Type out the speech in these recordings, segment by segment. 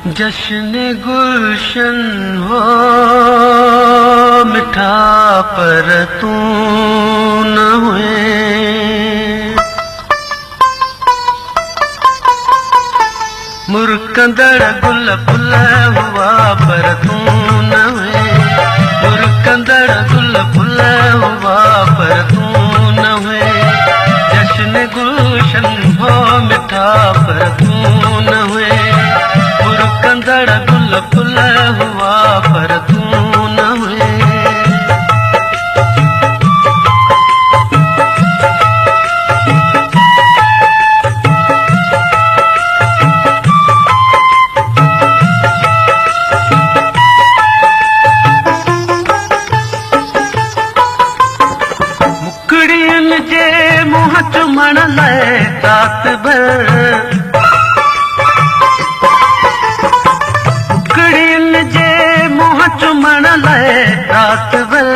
जश्न गुलशन हो मिठा पर तू न हुए, मुरकंदड़ गुल फुल हुआ पर तू न हुए, मुरकंदड़ गुल फुल हुआ पर तू न हुए। जश्न गुलशन हो मिठा पर तू न हुए, मुरकंदड़ गुल फुल हुआ पर तू न हुए। मुकड़ियन जे मुँह चुमण लाइ रात भर, मुकड़ियन जे मुँह चुमण लाइ रात भर,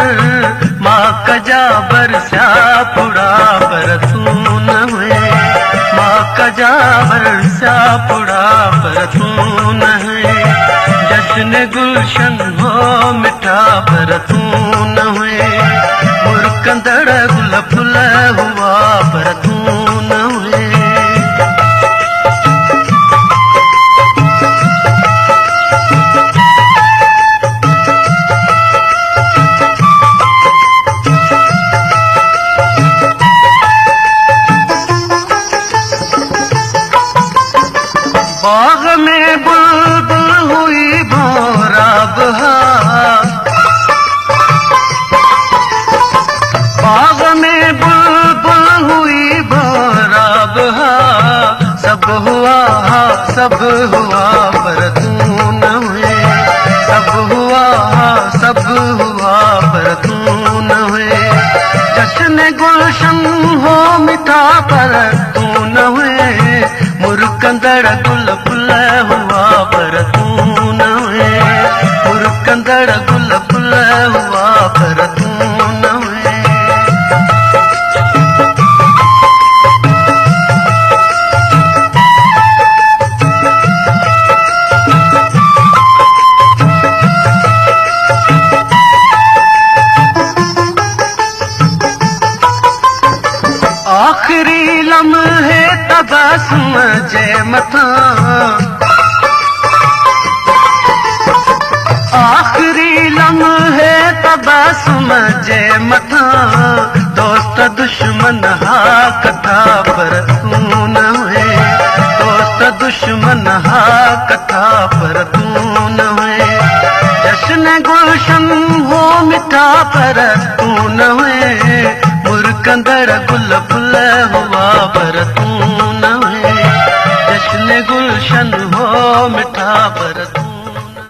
मां कजा बरसिया पुड़ा पर तू न हुए, मां कजा बरसिया पुड़ा पर तू न हुए। जश्न गुलशन हो मिठा पर तू न हुए, मुरकंदड़ गुल फुल हुआ पर तू न हुए। बाग में बुलबुल हुई भौरा बहार, बाग में बुलबुल हुई भौरा बहार, सब हुआ पर तू न हुए, सब हुआ पर तू न हुए। जश्न गुलशन हो मिठा पर तू न हुए, मुरकंदड़ गुल फुल हुआ पर तू न हुए, मुरकंदड़ गुल फुल हुआ पर तू न हुए। आखिरी लम्हे तबस्सुम जे मथां, आखिरी लम्हे तबस्सुम जे मथां, दोस्त दुश्मन हा कथा पर तू न हुए, दोस्त दुश्मन हा कथा पर तू न हुए। जश्न गुलशन हो मिठा पर तू न हुए, मुरकंदड़ गुल फुल हो